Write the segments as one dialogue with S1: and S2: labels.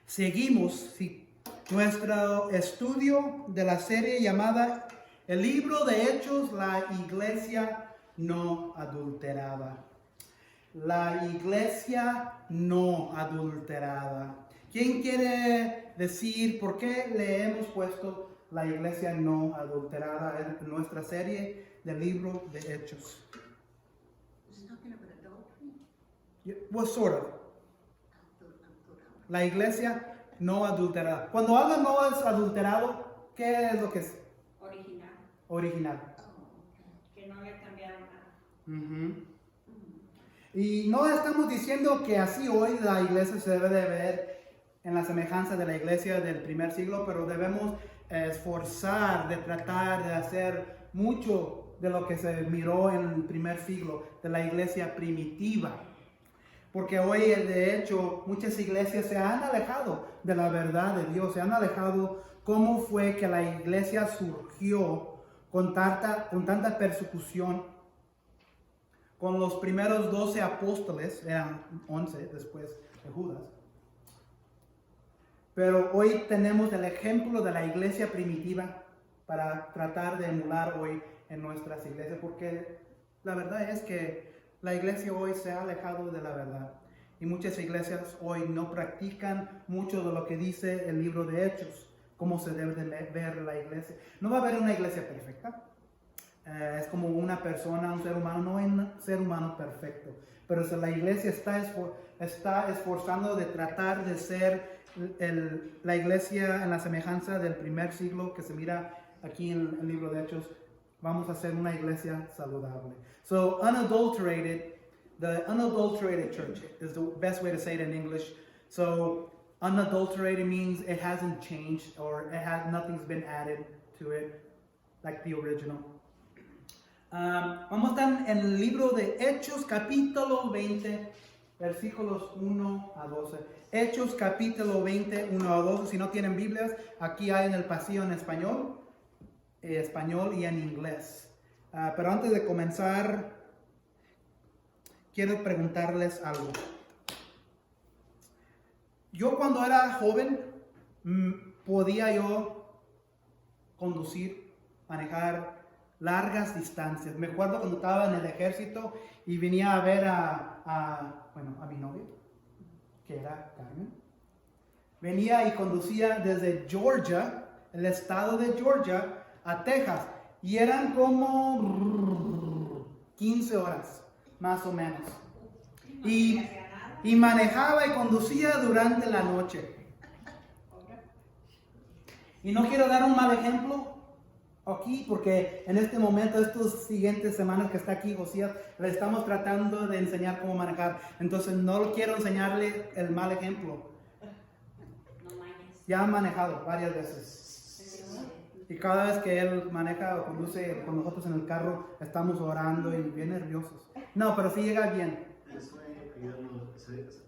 S1: Seguimos nuestro estudio de la serie llamada El libro de Hechos, la iglesia no adulterada. La iglesia no adulterada. ¿Quién quiere decir por qué le hemos puesto la iglesia no adulterada en nuestra serie del libro de Hechos?
S2: It's talking about adultery.
S1: Well, sort of. La iglesia no adulterada. Cuando algo no es adulterado, ¿qué es lo que es?
S3: Original,
S1: Original.
S3: que no le cambiaron nada.
S1: Ujú. Y no estamos diciendo que así hoy la iglesia se debe de ver en la semejanza de la iglesia del primer siglo, pero debemos esforzar de tratar de hacer mucho de lo que se miró en el primer siglo de la iglesia primitiva. Porque hoy, de hecho, muchas iglesias se han alejado de la verdad de Dios, se han alejado cómo fue que la iglesia surgió con tanta persecución. Con los primeros 12 apóstoles, eran 11 después de Judas. Pero hoy tenemos el ejemplo de la iglesia primitiva para tratar de emular hoy en nuestras iglesias, porque la verdad es que la iglesia hoy se ha alejado de la verdad. Y muchas iglesias hoy no practican mucho de lo que dice el libro de Hechos, cómo se debe de ver la iglesia. No va a haber una iglesia perfecta. Es como una persona, un ser humano, no hay un ser humano perfecto. Pero si la iglesia está esforzando de tratar de ser la iglesia en la semejanza del primer siglo que se mira aquí en el libro de Hechos, vamos a ser una iglesia saludable. So the unadulterated church is the best way to say it in English. So unadulterated means it hasn't changed or nothing's been added to it like the original. Vamos a estar en el libro de Hechos capítulo 20, versículos 1 a 12. Hechos capítulo 20, 1 a 12. Si no tienen Biblias, aquí hay en el pasillo en español y en inglés. Pero antes de comenzar, quiero preguntarles algo. Yo cuando era joven, podía yo conducir, manejar largas distancias. Me acuerdo cuando estaba en el ejército y venía a ver a mi novia, que era Carmen. Venía y conducía desde Georgia, el estado de Georgia, a Texas. Y eran como 15 horas, más o menos. Y manejaba y conducía durante la noche. Y no quiero dar un mal ejemplo aquí, porque en este momento, estas siguientes semanas que está aquí Josías, le estamos tratando de enseñar cómo manejar. Entonces no quiero enseñarle el mal ejemplo. Ya ha manejado varias veces. Y cada vez que él maneja o conduce con nosotros en el carro, estamos orando y bien nerviosos. No, pero sí llega bien.
S4: Estoy pidiendo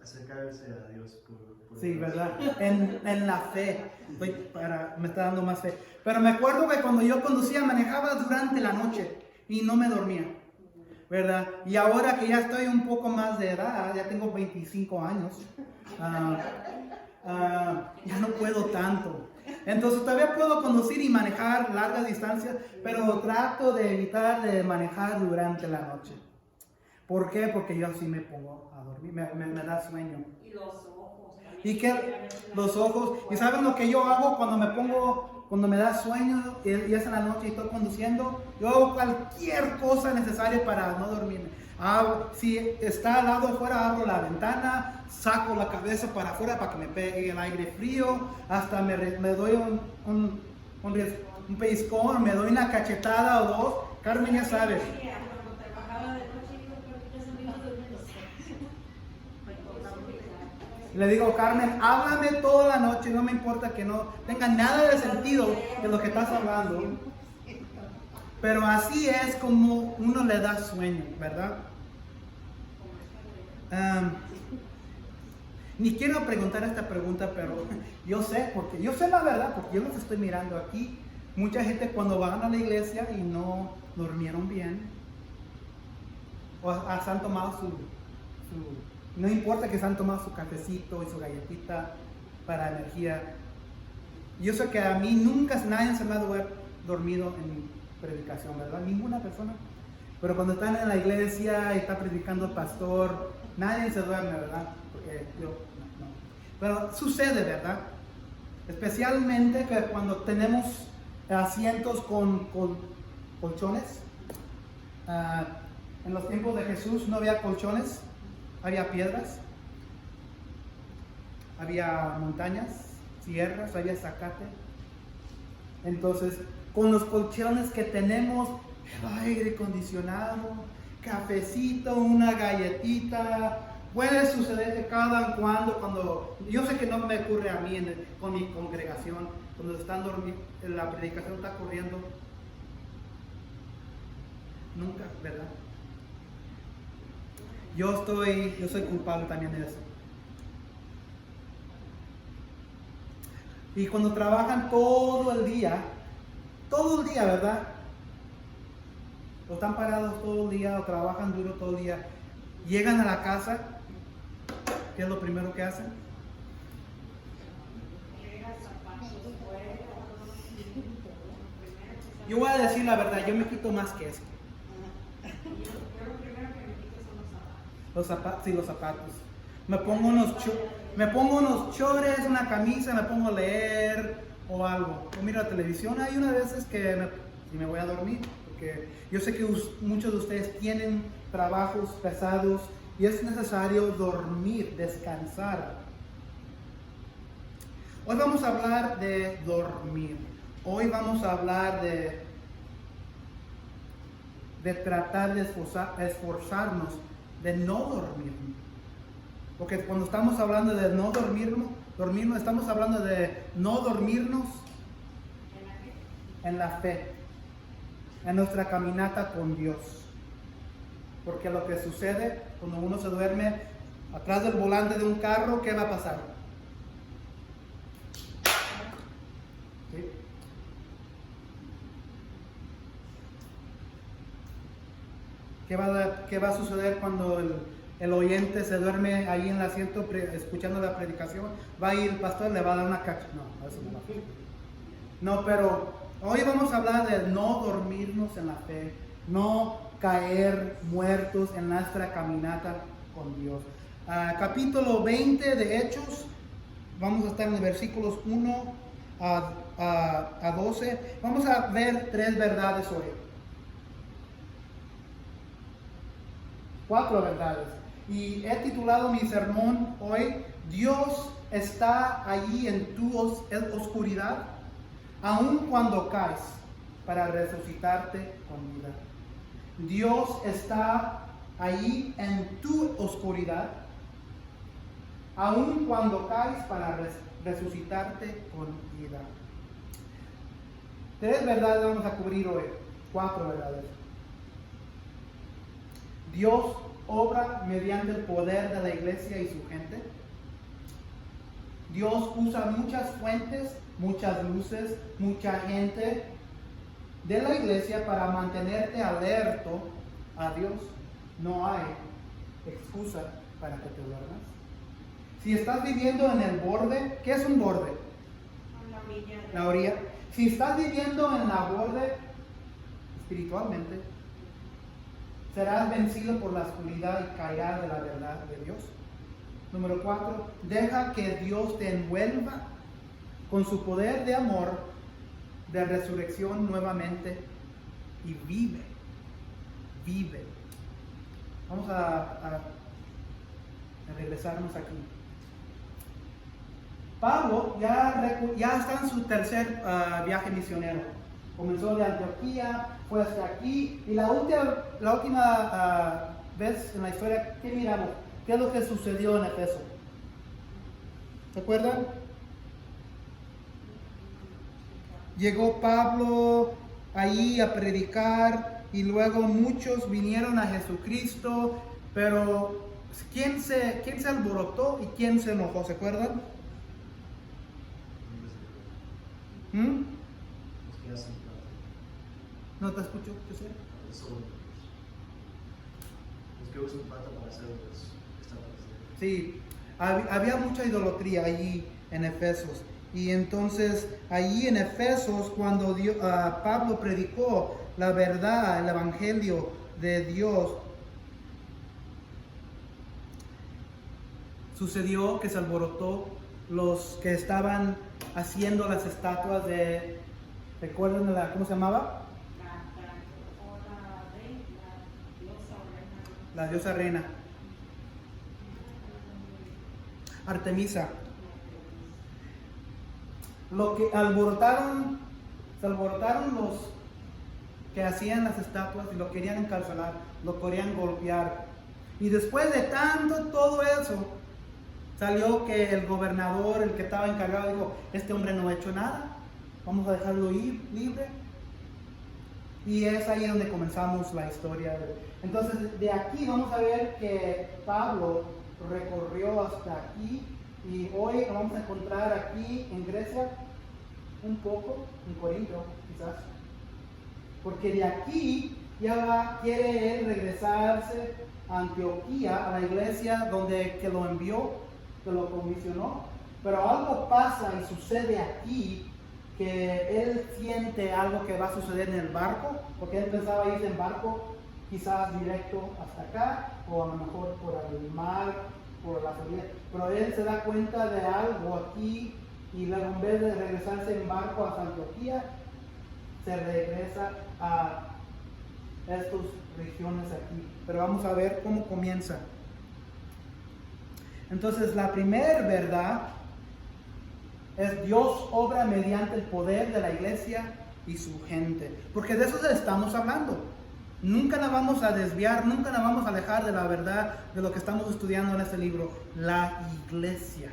S4: acercarse a Dios por
S1: Sí, ¿verdad? En la fe. Me está dando más fe. Pero me acuerdo que cuando yo conducía, manejaba durante la noche y no me dormía, ¿verdad? Y ahora que ya estoy un poco más de edad, ya tengo 25 años, ya no puedo tanto. Entonces todavía puedo conducir y manejar largas distancias, pero trato de evitar de manejar durante la noche. ¿Por qué? Porque yo así me pongo a dormir, me da sueño.
S3: Y los ojos.
S1: ¿Y qué? Los ojos. ¿Y saben lo que yo hago cuando me da sueño y es en la noche y estoy conduciendo? Yo hago cualquier cosa necesaria para no dormirme. Si está al lado afuera, abro la ventana, saco la cabeza para afuera para que me pegue el aire frío, hasta me doy un pellizcón, me doy una cachetada o dos. Carmen ya sabe.
S3: Cuando trabajaba de noche,
S1: Le digo, Carmen, háblame toda la noche, no me importa que no tenga nada de sentido de lo que estás hablando. Pero así es como uno le da sueño, ¿verdad? Ni quiero preguntar esta pregunta, pero yo sé la verdad, porque yo los estoy mirando aquí. Mucha gente cuando van a la iglesia y no durmieron bien, o se han tomado no importa que se han tomado su cafecito y su galletita para energía. Yo sé que a mí nunca nadie se me ha dormido en mi predicación, ¿verdad? Ninguna persona. Pero cuando están en la iglesia y está predicando el pastor, nadie se duerme, ¿verdad? Porque yo, no. Pero sucede, ¿verdad? Especialmente que cuando tenemos asientos con colchones. En los tiempos de Jesús no había colchones, había piedras, había montañas, sierras, había zacate. Entonces, con los colchones que tenemos, el aire acondicionado, cafecito, una galletita. Puede suceder de cada cuando yo sé que no me ocurre a mí con mi congregación, cuando están dormidos, la predicación está corriendo. Nunca, ¿verdad? Yo soy culpable también de eso. Y cuando trabajan todo el día, ¿verdad? O están parados todo el día, o trabajan duro todo el día, llegan a la casa, ¿qué es lo primero que hacen? Yo voy a decir la verdad, yo me quito más que eso.
S3: Yo lo primero que me quito son
S1: Los zapatos, sí, los zapatos. Me pongo unos chores, una camisa, me pongo a leer o algo. O miro la televisión. Hay unas veces que me voy a dormir, porque yo sé que muchos de ustedes tienen trabajos pesados y es necesario dormir, descansar. Hoy vamos a hablar de dormir. Hoy vamos a hablar de tratar de esforzarnos de no dormir. Porque cuando estamos hablando de no dormirnos, estamos hablando de no dormirnos en la fe, en nuestra caminata con Dios. Porque lo que sucede cuando uno se duerme atrás del volante de un carro, ¿qué va a pasar? ¿Sí? ¿Qué va a suceder cuando el oyente se duerme ahí en el asiento escuchando la predicación? Va a ir el pastor, le va a dar una cacha. No, eso no va a pasar. No, pero hoy vamos a hablar de no dormirnos en la fe, no caer muertos en nuestra caminata con Dios. Capítulo 20 de Hechos, vamos a estar en los versículos 1 a 12. Vamos a ver 3 verdades hoy. 4 verdades. Y he titulado mi sermón hoy, Dios está allí en tu oscuridad, aun cuando caes, para resucitarte con vida. Dios está allí en tu oscuridad, aun cuando caes, para resucitarte con vida. 3 verdades vamos a cubrir hoy, 4 verdades. Dios obra mediante el poder de la iglesia y su gente. Dios usa muchas fuentes, muchas luces, mucha gente de la iglesia para mantenerte alerto a Dios. No hay excusa para que te duermas. Si estás viviendo en el borde, ¿qué es un borde? La orilla. Si estás viviendo en la borde espiritualmente, serás vencido por la oscuridad y caerás de la verdad de Dios. Número 4, deja que Dios te envuelva con su poder de amor, de resurrección nuevamente, y vive. Vamos a regresarnos aquí. Pablo ya está en su tercer viaje misionero. Comenzó de Antioquía, fue hasta aquí, y la última vez en la historia, ¿qué miramos? ¿Qué es lo que sucedió en Efeso? ¿Se acuerdan? Llegó Pablo allí a predicar y luego muchos vinieron a Jesucristo, pero ¿quién se alborotó y quién se enojó? ¿Se acuerdan?
S4: Los que hacen plata.
S1: ¿No te escucho? ¿Qué sé?
S4: Los que usan plata para hacer esta parte.
S1: Sí, había mucha idolatría allí. en Efesos. Y entonces allí en Efesos, cuando Pablo predicó la verdad, el evangelio de Dios, sucedió que se alborotó los que estaban haciendo las estatuas de, ¿recuerdan cómo se llamaba? La diosa reina. Artemisa. Lo que se alborotaron los que hacían las estatuas y lo querían encarcelar, lo querían golpear. Y después de todo eso, salió que el gobernador, el que estaba encargado, dijo, este hombre no ha hecho nada, vamos a dejarlo ir libre. Y es ahí donde comenzamos la historia. Entonces, de aquí vamos a ver que Pablo recorrió hasta aquí. Y hoy lo vamos a encontrar aquí en Grecia, un poco, en Corinto, quizás. Porque de aquí quiere él regresarse a Antioquía, a la iglesia que lo envió, que lo comisionó. Pero algo pasa y sucede aquí, que él siente algo que va a suceder en el barco, porque él pensaba irse en barco, quizás directo hasta acá, o a lo mejor por el mar, por la salida. Pero él se da cuenta de algo aquí, y luego en vez de regresarse en barco a Antioquía, se regresa a estas regiones aquí. Pero vamos a ver cómo comienza. Entonces, la primera verdad es Dios obra mediante el poder de la iglesia y su gente. Porque de eso estamos hablando. Nunca la vamos a desviar, nunca la vamos a alejar de la verdad de lo que estamos estudiando en este libro, la iglesia.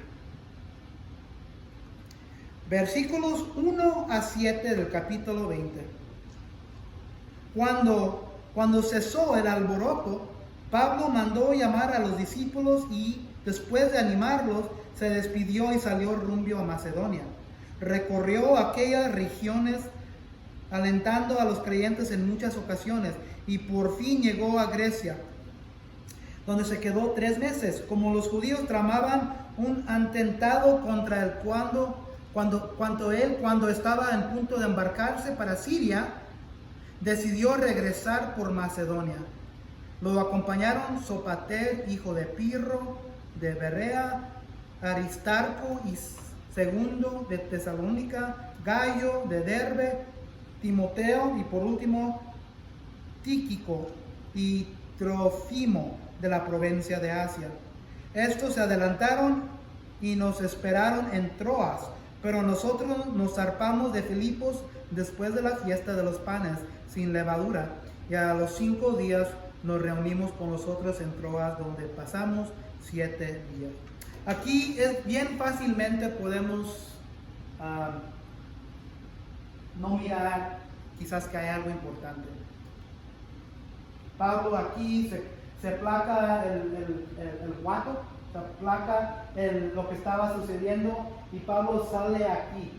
S1: Versículos 1 a 7 del capítulo 20. Cuando cesó el alboroto, Pablo mandó llamar a los discípulos y, después de animarlos, se despidió y salió rumbo a Macedonia. Recorrió aquellas regiones alentando a los creyentes en muchas ocasiones y por fin llegó a Grecia, donde se quedó 3 meses. Como los judíos tramaban un atentado contra él cuando estaba en punto de embarcarse para Siria, decidió regresar por Macedonia. Lo acompañaron Sopater, hijo de Pirro, de Berea, Aristarco y Segundo de Tesalónica, Gallo de Derbe, Timoteo y por último Tíquico y Trófimo de la provincia de Asia. Estos se adelantaron y nos esperaron en Troas, pero nosotros nos zarpamos de Filipos después de la fiesta de los panes sin levadura, y a los 5 días nos reunimos con nosotros en Troas, donde pasamos 7 días. Aquí bien fácilmente podemos no mirar quizás que hay algo importante. Pablo aquí se placa el guato, se placa lo que estaba sucediendo, y Pablo sale aquí.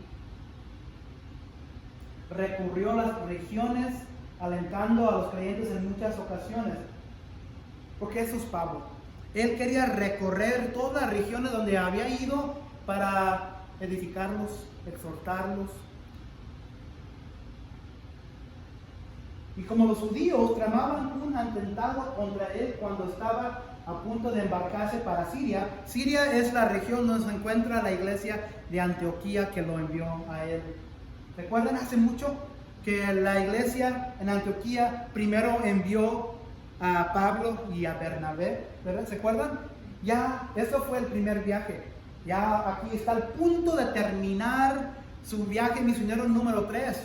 S1: Recurrió a las regiones alentando a los creyentes en muchas ocasiones. Porque eso es Pablo. Él quería recorrer todas las regiones donde había ido para edificarlos, exhortarlos. Y como los judíos tramaban un atentado contra él cuando estaba a punto de embarcarse para Siria. Siria es la región donde se encuentra la iglesia de Antioquía que lo envió a él. ¿Recuerdan hace mucho que la iglesia en Antioquía primero envió a Pablo y a Bernabé, ¿verdad? ¿Se acuerdan? Ya, eso fue el primer viaje. Ya aquí está el punto de terminar su viaje misionero número 3.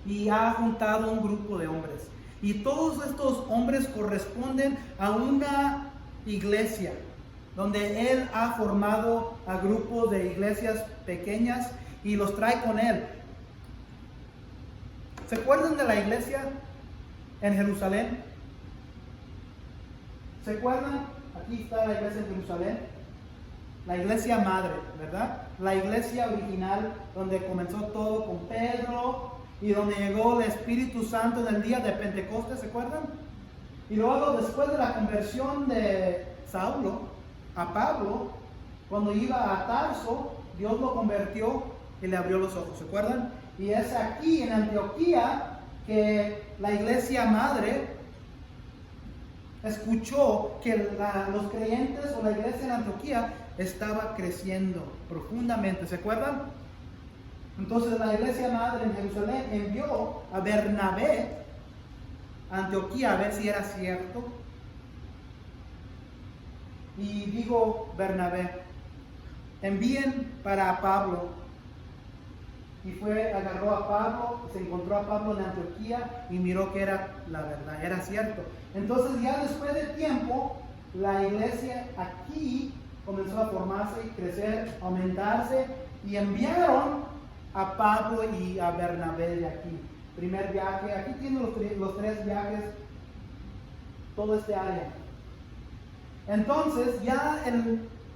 S1: Y ha juntado un grupo de hombres. Y todos estos hombres corresponden a una iglesia, donde él ha formado a grupos de iglesias pequeñas y los trae con él. ¿Se acuerdan de la iglesia en Jerusalén? ¿Se acuerdan? Aquí está la iglesia en Jerusalén. La iglesia madre, ¿verdad? La iglesia original donde comenzó todo con Pedro y donde llegó el Espíritu Santo en el día de Pentecostés, ¿se acuerdan? Y luego después de la conversión de Saulo a Pablo, cuando iba a Tarso, Dios lo convirtió y le abrió los ojos, ¿se acuerdan? Y es aquí en Antioquía que la iglesia madre escuchó que los creyentes o la iglesia en Antioquía estaba creciendo profundamente, ¿se acuerdan? Entonces la iglesia madre en Jerusalén envió a Bernabé a Antioquía a ver si era cierto. Y digo Bernabé, envíen para Pablo. Y agarró a Pablo, se encontró a Pablo en Antioquía y miró que era la verdad, era cierto. Entonces ya después de tiempo, la iglesia aquí comenzó a formarse y crecer, aumentarse, y enviaron a Pablo y a Bernabé de aquí. Primer viaje, aquí tienen los 3 viajes, todo este área. Entonces ya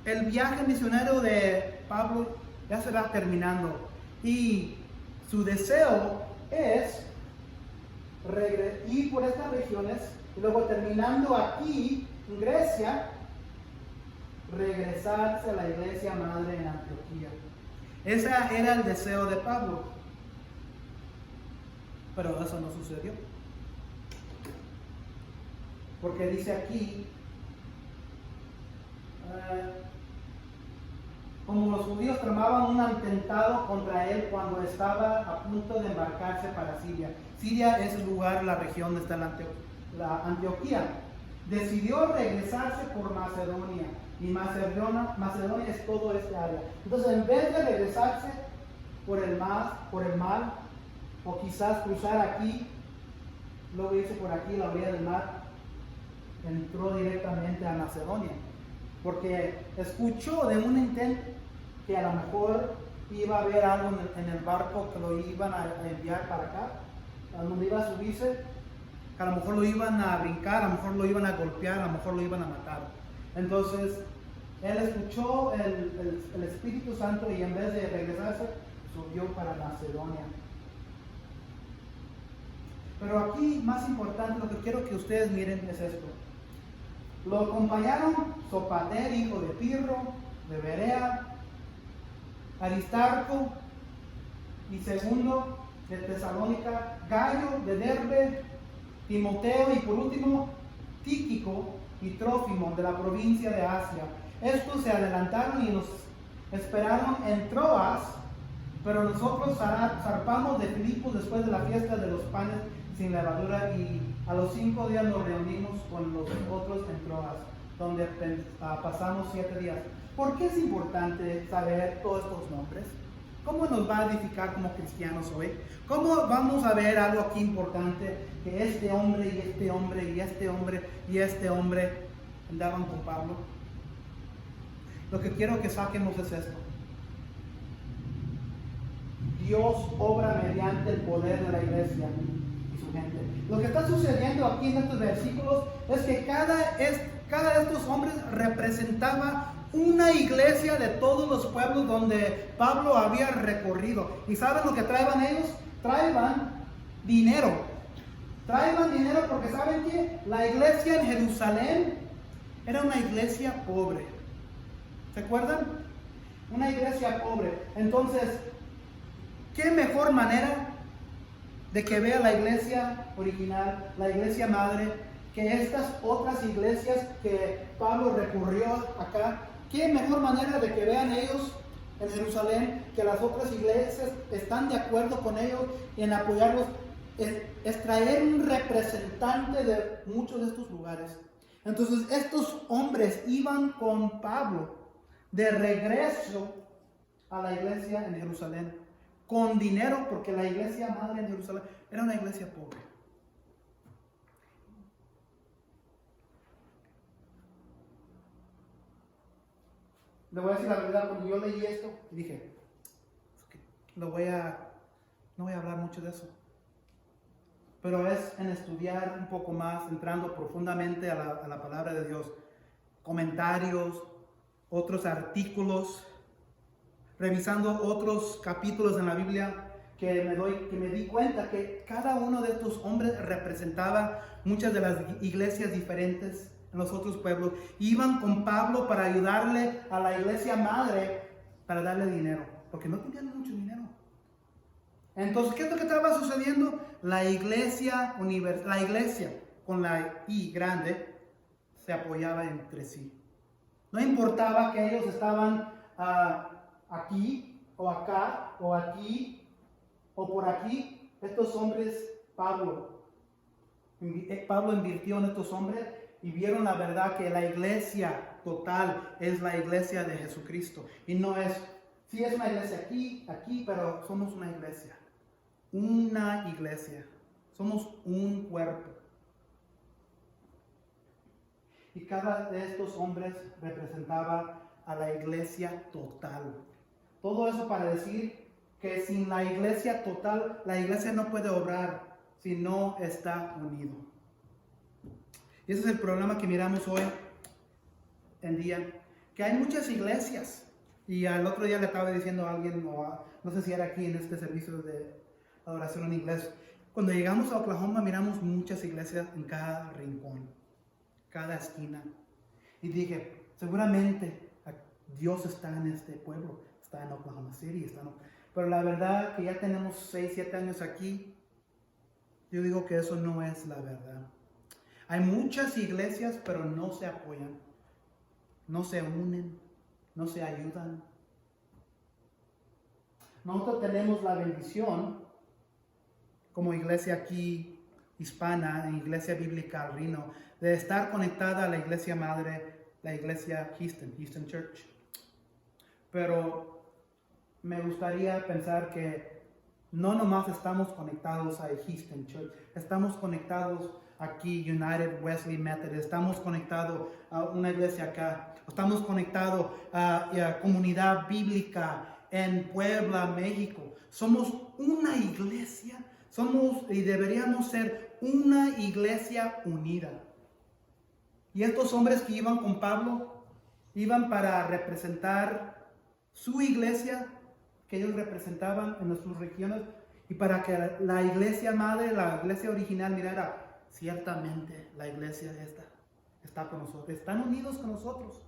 S1: el viaje misionero de Pablo ya se va terminando. Y su deseo es ir por estas regiones y luego terminando aquí en Grecia, regresarse a la iglesia madre en Antioquía. Ese era el deseo de Pablo. Pero eso no sucedió. Porque dice aquí, como los judíos tramaban un atentado contra él cuando estaba a punto de embarcarse para Siria. Siria es el lugar, la región donde está la Antioquía. Decidió regresarse por Macedonia. Y Macedonia es todo este área. Entonces, en vez de regresarse por el mar, o quizás cruzar aquí, luego irse por aquí, la orilla del mar, entró directamente a Macedonia. Porque escuchó de un intento que a lo mejor iba a haber algo en el barco que lo iban a enviar para acá, a donde iba a subirse, que a lo mejor lo iban a brincar, a lo mejor lo iban a golpear, a lo mejor lo iban a matar. Entonces, él escuchó el Espíritu Santo y en vez de regresarse, subió para Macedonia. Pero aquí, más importante, lo que quiero que ustedes miren es esto. Lo acompañaron Sopater, hijo de Pirro, de Berea, Aristarco y Segundo de Tesalónica, Gallo de Derbe, Timoteo y por último Tíquico y Trófimo de la provincia de Asia. Estos se adelantaron y nos esperaron en Troas, pero nosotros zarpamos de Filipos después de la fiesta de los panes sin levadura y a los 5 días nos reunimos con los otros en Troas, donde pasamos 7 días. ¿Por qué es importante saber todos estos nombres? ¿Cómo nos va a edificar como cristianos hoy? ¿Cómo vamos a ver algo aquí importante? Que este hombre y este hombre y este hombre y este hombre andaban con Pablo. Lo que quiero que saquemos es esto. Dios obra mediante el poder de la iglesia y su gente. Lo que está sucediendo aquí en estos versículos es que cada de estos hombres representaba una iglesia de todos los pueblos donde Pablo había recorrido. ¿Y saben lo que traían ellos? Traían dinero. Traían dinero porque ¿saben qué? La iglesia en Jerusalén era una iglesia pobre. ¿Se acuerdan? Una iglesia pobre. Entonces, ¿qué mejor manera de que vea la iglesia original, la iglesia madre, que estas otras iglesias que Pablo recurrió acá? ¿Qué mejor manera de que vean ellos en Jerusalén que las otras iglesias están de acuerdo con ellos en apoyarlos? Es traer un representante de muchos de estos lugares. Entonces estos hombres iban con Pablo de regreso a la iglesia en Jerusalén con dinero, porque la iglesia madre en Jerusalén era una iglesia pobre. Le voy a decir la verdad, cuando yo leí esto, dije, no voy a hablar mucho de eso. Pero es en estudiar un poco más, entrando profundamente a la palabra de Dios, comentarios, otros artículos, revisando otros capítulos en la Biblia, que me di cuenta que cada uno de estos hombres representaba muchas de las iglesias diferentes en los otros pueblos, iban con Pablo para ayudarle a la iglesia madre para darle dinero, porque no tenían mucho dinero. Entonces, ¿qué es lo que estaba sucediendo? La iglesia con la I grande se apoyaba entre sí. No importaba que ellos estaban aquí o acá o aquí o por aquí. Estos hombres, Pablo invirtió en estos hombres y vieron la verdad que la iglesia total es la iglesia de Jesucristo. Y no es, sí es una iglesia aquí, pero somos una iglesia. Una iglesia. Somos un cuerpo. Y cada de estos hombres representaba a la iglesia total. Todo eso para decir que sin la iglesia total, la iglesia no puede obrar si no está unido. Y ese es el problema que miramos hoy en día. Que hay muchas iglesias. Y al otro día le estaba diciendo a alguien, no sé si era aquí en este servicio de adoración en inglés. Cuando llegamos a Oklahoma miramos muchas iglesias en cada rincón, cada esquina. Y dije, seguramente Dios está en este pueblo, está en Oklahoma City, pero la verdad que ya tenemos 6, 7 años aquí, yo digo que eso no es la verdad. Hay muchas iglesias, pero no se apoyan, no se unen, no se ayudan. Nosotros tenemos la bendición, como iglesia aquí hispana, en Iglesia Bíblica al Reno, de estar conectada a la iglesia madre, la iglesia Houston Church. Pero me gustaría pensar que no nomás estamos conectados a Houston Church, estamos conectados aquí, United Wesley Methodist, estamos conectados a una iglesia acá, estamos conectados a Comunidad Bíblica en Puebla, México. Somos una iglesia, y deberíamos ser una iglesia unida. Y estos hombres que iban con Pablo, iban para representar su iglesia, que ellos representaban en sus regiones, y para que la iglesia madre, la iglesia original, mirara, ciertamente la iglesia esta está con nosotros, están unidos con nosotros.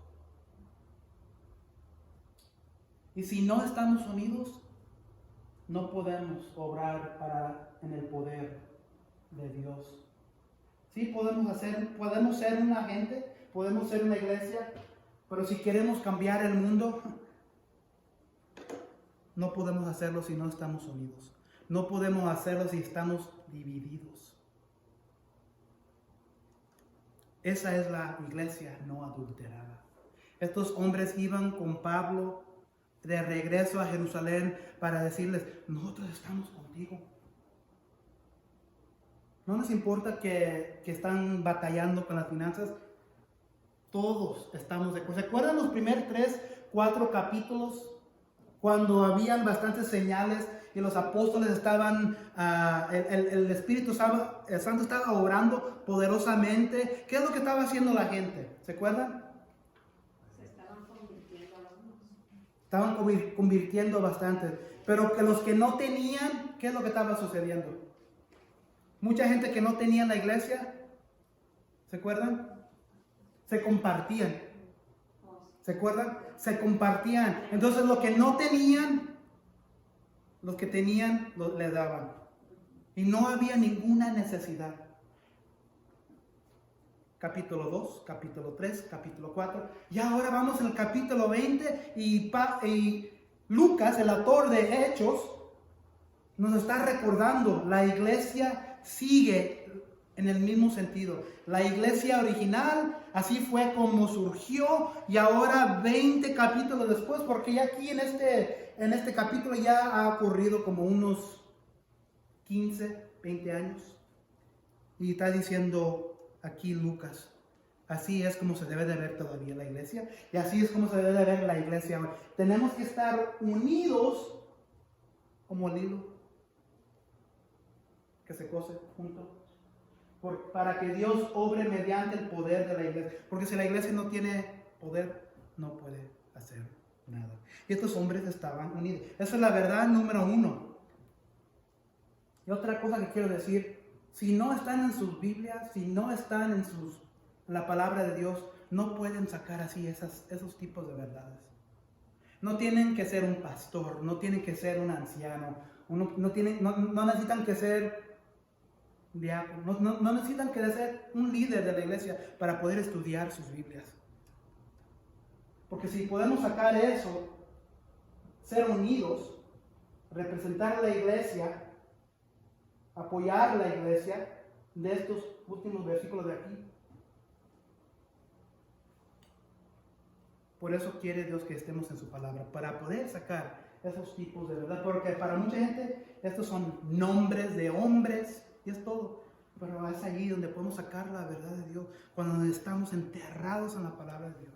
S1: Y si no estamos unidos, no podemos obrar en el poder de Dios. Sí, podemos ser una gente, podemos ser una iglesia, pero si queremos cambiar el mundo, no podemos hacerlo si no estamos unidos. No podemos hacerlo si estamos divididos. Esa es la iglesia no adulterada. Estos hombres iban con Pablo de regreso a Jerusalén para decirles, nosotros estamos contigo. No nos importa que están batallando con las finanzas. Todos estamos de acuerdo. ¿Se acuerdan los primeros 3, 4 capítulos? Cuando habían bastantes señales y los apóstoles estaban, el Espíritu Santo estaba obrando poderosamente. ¿Qué es lo que estaba haciendo la gente? ¿Se acuerdan?
S3: Se estaban convirtiendo algunos.
S1: Estaban convirtiendo bastante. Pero que los que no tenían, ¿qué es lo que estaba sucediendo? Mucha gente que no tenía en la iglesia, ¿se acuerdan? Se compartían. ¿Se acuerdan? Se compartían. Entonces los que no tenían, los que tenían, le daban. Y no había ninguna necesidad. Capítulo 2, capítulo 3, capítulo 4. Y ahora vamos al capítulo 20 y Lucas, el autor de Hechos, nos está recordando, la iglesia sigue en el mismo sentido. La iglesia original, así fue como surgió, y ahora 20 capítulos después, porque ya aquí en este capítulo ya ha ocurrido como unos 15, 20 años. Y está diciendo aquí Lucas, así es como se debe de ver todavía la iglesia, y así es como se debe de ver la iglesia ahora. Tenemos que estar unidos como el hilo que se cose junto, para que Dios obre mediante el poder de la iglesia. Porque si la iglesia no tiene poder, no puede hacer nada. Y estos hombres estaban unidos. Esa es la verdad número 1. Y otra cosa que quiero decir, si no están en sus Biblias, si no están en la palabra de Dios, no pueden sacar así esos tipos de verdades. No tienen que ser un pastor, no tienen que ser un anciano, no necesitan que ser diácono, no necesitan que ser un líder de la iglesia para poder estudiar sus Biblias. Porque si podemos sacar eso, ser unidos, representar a la iglesia, apoyar a la iglesia de estos últimos versículos de aquí. Por eso quiere Dios que estemos en su palabra, para poder sacar esos tipos de verdad. Porque para mucha gente estos son nombres de hombres y es todo. Pero es allí donde podemos sacar la verdad de Dios, cuando estamos enterrados en la palabra de Dios.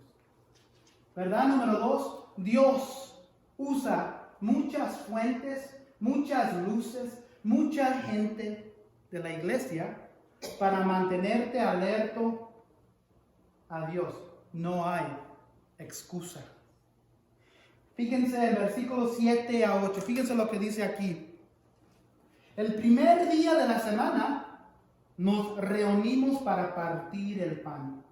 S1: Verdad número 2, Dios usa muchas fuentes, muchas luces, mucha gente de la iglesia para mantenerte alerto a Dios. No hay excusa. Fíjense el versículo 7 a 8. Fíjense lo que dice aquí. El primer día de la semana nos reunimos para partir el pan.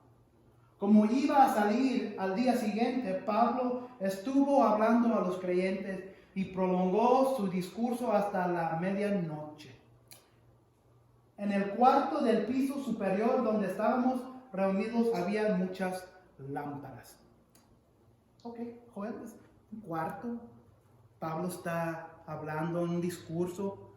S1: Como iba a salir al día siguiente, Pablo estuvo hablando a los creyentes y prolongó su discurso hasta la medianoche. En el cuarto del piso superior donde estábamos reunidos había muchas lámparas. Ok, Joel, es un cuarto. Pablo está hablando un discurso.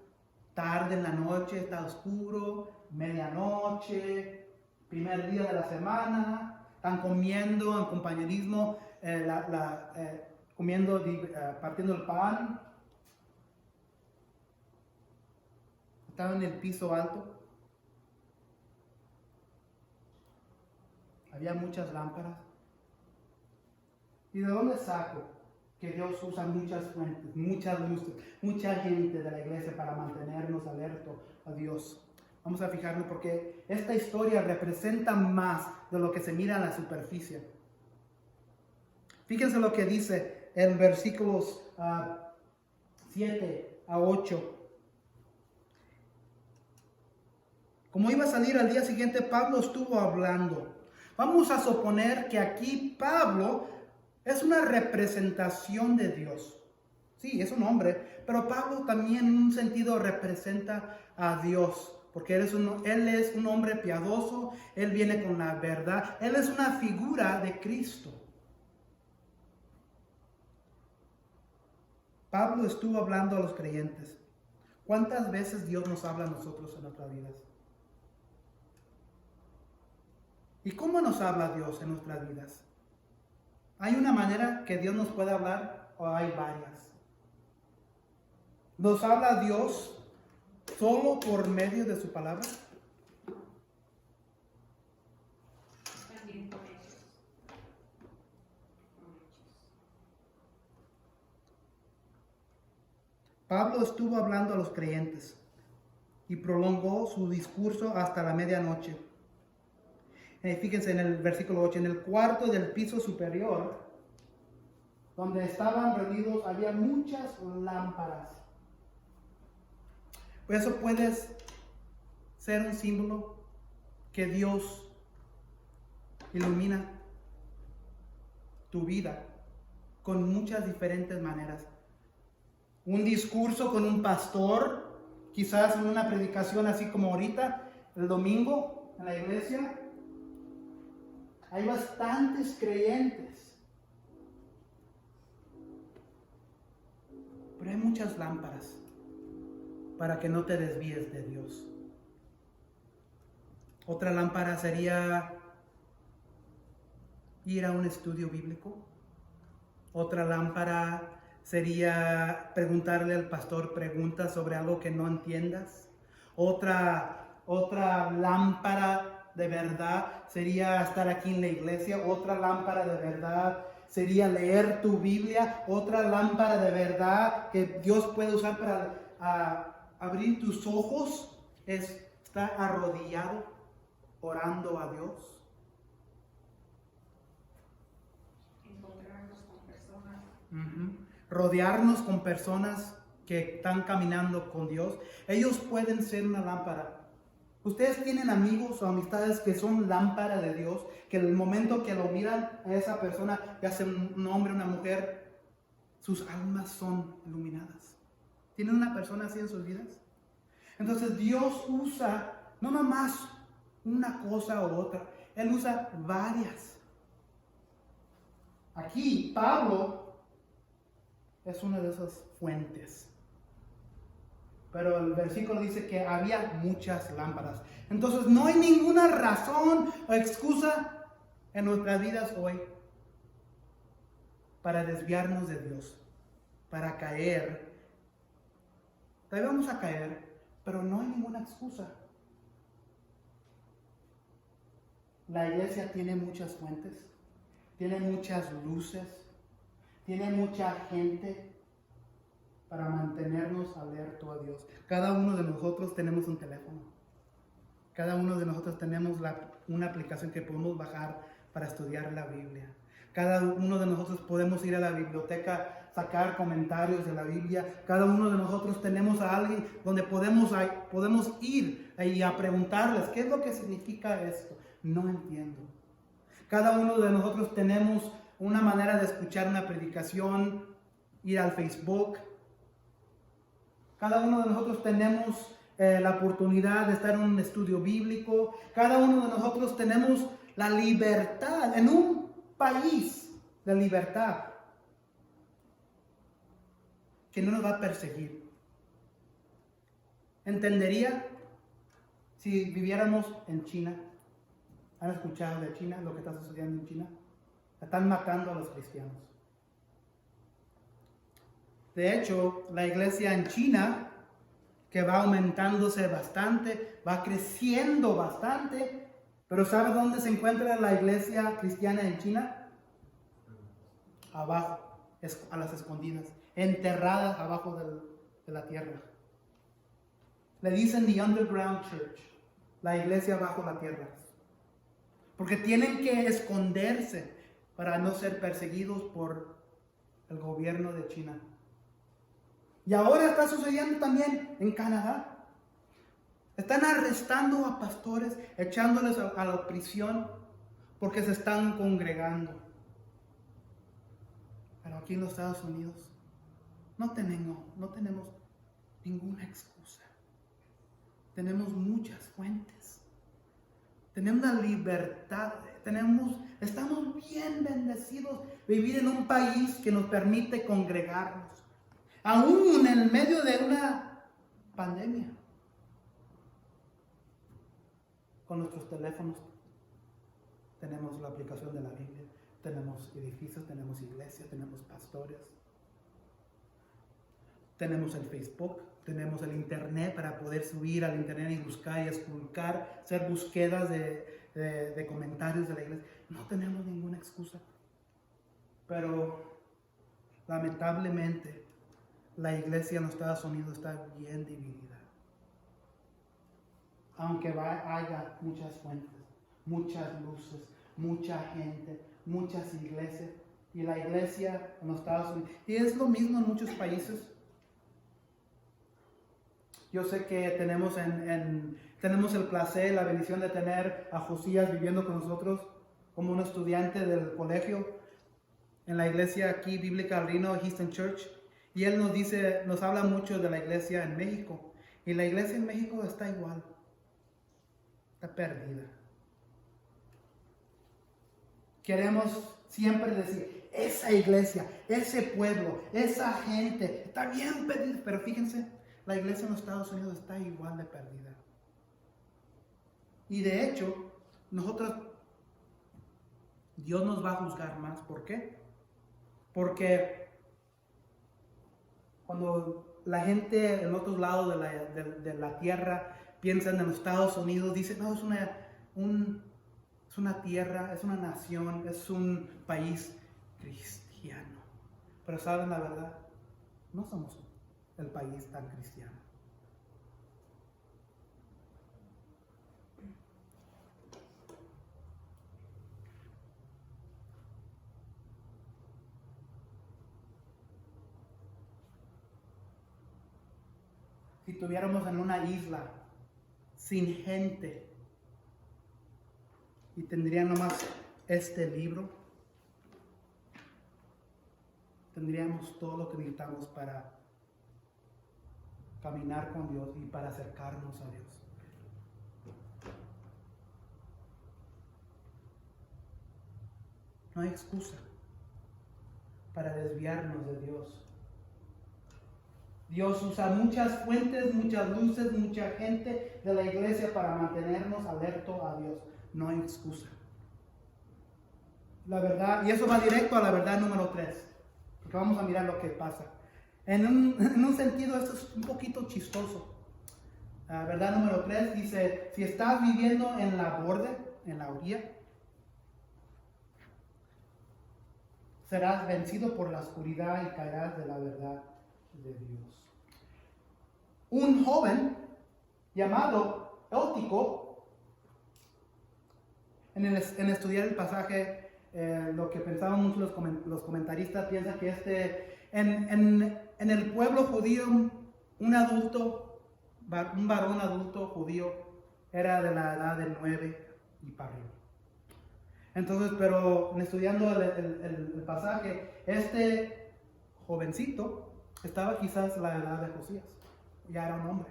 S1: Tarde en la noche, está oscuro, medianoche, primer día de la semana. Están comiendo en compañerismo, partiendo el pan. Estaban en el piso alto. Había muchas lámparas. ¿Y de dónde saco que Dios usa muchas fuentes, muchas luces, mucha gente de la iglesia para mantenernos alertos a Dios? Vamos a fijarnos porque esta historia representa más de lo que se mira en la superficie. Fíjense lo que dice en versículos 7 a 8. Como iba a salir al día siguiente, Pablo estuvo hablando. Vamos a suponer que aquí Pablo es una representación de Dios. Sí, es un hombre, pero Pablo también en un sentido representa a Dios. Porque él es un hombre piadoso, él viene con la verdad, él es una figura de Cristo. Pablo estuvo hablando a los creyentes. ¿Cuántas veces Dios nos habla a nosotros en nuestras vidas? ¿Y cómo nos habla Dios en nuestras vidas? ¿Hay una manera que Dios nos puede hablar o hay varias? ¿Nos habla Dios solo por medio de su palabra?
S3: También por hechos.
S1: Pablo estuvo hablando a los creyentes y prolongó su discurso hasta la medianoche. Fíjense en el versículo 8, en el cuarto del piso superior, donde estaban reunidos, había muchas lámparas. Pues eso puede ser un símbolo que Dios ilumina tu vida con muchas diferentes maneras. Un discurso con un pastor, quizás en una predicación así como ahorita, el domingo en la iglesia. Hay bastantes creyentes, pero hay muchas lámparas para que no te desvíes de Dios. Otra lámpara sería ir a un estudio bíblico. Otra lámpara sería preguntarle al pastor preguntas sobre algo que no entiendas. Otra lámpara de verdad sería estar aquí en la iglesia. Otra lámpara de verdad sería leer tu Biblia. Otra lámpara de verdad que Dios puede usar para abrir tus ojos es estar arrodillado orando a Dios.
S3: Encontrarnos con personas.
S1: Rodearnos con personas que están caminando con Dios. Ellos pueden ser una lámpara Ustedes tienen amigos o amistades que son lámpara de Dios, que en el momento que lo miran a esa persona, ya sea un hombre o una mujer, sus almas son iluminadas. ¿Tienen una persona así en sus vidas? Entonces Dios usa no nomás una cosa u otra, Él usa varias. Aquí Pablo es una de esas fuentes. Pero el versículo dice que había muchas lámparas. Entonces no hay ninguna razón o excusa en nuestras vidas hoy para desviarnos de Dios, para caer. Todavía vamos a caer, pero no hay ninguna excusa. La iglesia tiene muchas fuentes, tiene muchas luces, tiene mucha gente para mantenernos alerta a Dios. Cada uno de nosotros tenemos un teléfono. Cada uno de nosotros tenemos una aplicación que podemos bajar para estudiar la Biblia. Cada uno de nosotros podemos ir a la biblioteca, sacar comentarios de la Biblia. Cada uno de nosotros tenemos a alguien donde podemos ir y a preguntarles, ¿qué es lo que significa esto? No entiendo. Cada uno de nosotros tenemos una manera de escuchar una predicación, ir al Facebook. Cada uno de nosotros tenemos la oportunidad de estar en un estudio bíblico. Cada uno de nosotros tenemos la libertad en un país de libertad que no nos va a perseguir. ¿Entendería si viviéramos en China? ¿Han escuchado de China, lo que está sucediendo en China? Están matando a los cristianos. De hecho, la iglesia en China, que va aumentándose bastante, va creciendo bastante, pero ¿sabe dónde se encuentra la iglesia cristiana en China? Abajo, a las escondidas, enterradas abajo de la tierra. Le dicen the underground church, la iglesia bajo la tierra. Porque tienen que esconderse para no ser perseguidos por el gobierno de China. Y ahora está sucediendo también en Canadá. Están arrestando a pastores, echándoles a la prisión porque se están congregando. Pero aquí en los Estados Unidos no tenemos ninguna excusa. Tenemos muchas fuentes. Tenemos la libertad. Estamos bien bendecidos vivir en un país que nos permite congregarnos. Aún en el medio de una pandemia. Con nuestros teléfonos tenemos la aplicación de la Biblia, tenemos edificios, tenemos iglesias, tenemos pastores, tenemos el Facebook, tenemos el internet para poder subir al internet y buscar y esculcar, hacer búsquedas de comentarios de la iglesia. No tenemos ninguna excusa. Pero lamentablemente la iglesia en los Estados Unidos está bien dividida. Aunque haya muchas fuentes, muchas luces, mucha gente, muchas iglesias, y la iglesia en los Estados Unidos, y es lo mismo en muchos países. Yo sé que tenemos el placer, la bendición de tener a Josías viviendo con nosotros como un estudiante del colegio en la iglesia aquí bíblica Reno Houston Church, y él nos habla mucho de la iglesia en México, y la iglesia en México está igual. Está perdida. Queremos siempre decir, esa iglesia, ese pueblo, esa gente, está bien perdida. Pero fíjense, la iglesia en los Estados Unidos está igual de perdida. Y de hecho, Dios nos va a juzgar más. ¿Por qué? Porque cuando la gente en otros lados de la tierra piensan en los Estados Unidos, dicen, no, es una tierra, es una nación, es un país cristiano. Pero ¿saben la verdad? No somos el país tan cristiano. Si estuviéramos en una isla sin gente, y tendrían nomás este libro, tendríamos todo lo que necesitamos para caminar con Dios y para acercarnos a Dios. No hay excusa para desviarnos de Dios. Dios usa muchas fuentes, muchas luces, mucha gente de la iglesia para mantenernos alertos a Dios. No hay excusa. La verdad, y eso va directo a la verdad número 3, porque vamos a mirar lo que pasa. En un sentido, esto es un poquito chistoso. La verdad número 3 dice, si estás viviendo en la borde, en la orilla, serás vencido por la oscuridad y caerás de la verdad de Dios. Un joven llamado Eutico, en estudiar el pasaje, lo que pensaban muchos los comentaristas piensan que en el pueblo judío, un varón adulto judío era de la edad de 9 y para arriba. Entonces, pero estudiando el pasaje, este jovencito estaba quizás la edad de Josías, ya era un hombre.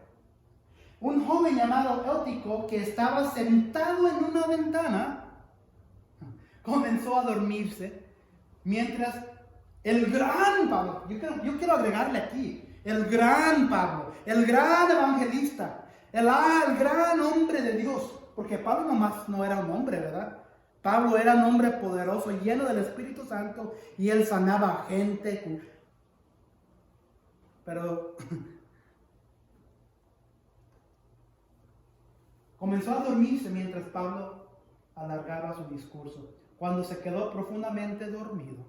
S1: Un joven llamado Eutico, que estaba sentado en una ventana, comenzó a dormirse, mientras el gran Pablo, yo quiero agregarle aquí, el gran Pablo, el gran evangelista, el gran hombre de Dios, porque Pablo nomás no era un hombre, ¿verdad? Pablo era un hombre poderoso, lleno del Espíritu Santo, y él sanaba a gente. Pero comenzó a dormirse mientras Pablo alargaba su discurso. Cuando se quedó profundamente dormido,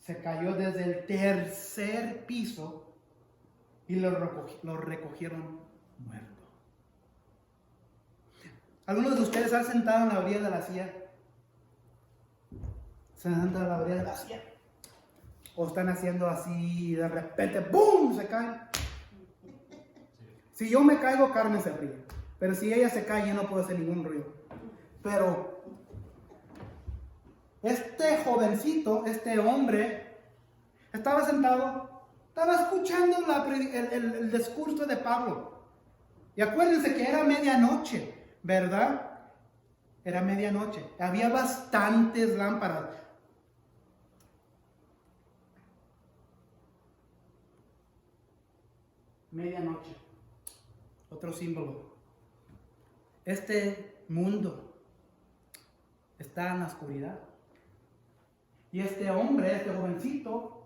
S1: se cayó desde el tercer piso y lo recogieron muerto. ¿Algunos de ustedes han sentado en la orilla de la silla? ¿Se han sentado en la orilla de la silla? ¿O están haciendo así y de repente ¡boom! Se caen? Si yo me caigo, Carmen se ríe. Pero si ella se cae, yo no puedo hacer ningún ruido. Pero este jovencito, este hombre, estaba sentado, estaba escuchando el discurso de Pablo. Y acuérdense que era medianoche, ¿verdad? Era medianoche. Había bastantes lámparas. Medianoche. Otro símbolo. Este mundo está en la oscuridad. Y este hombre, este jovencito,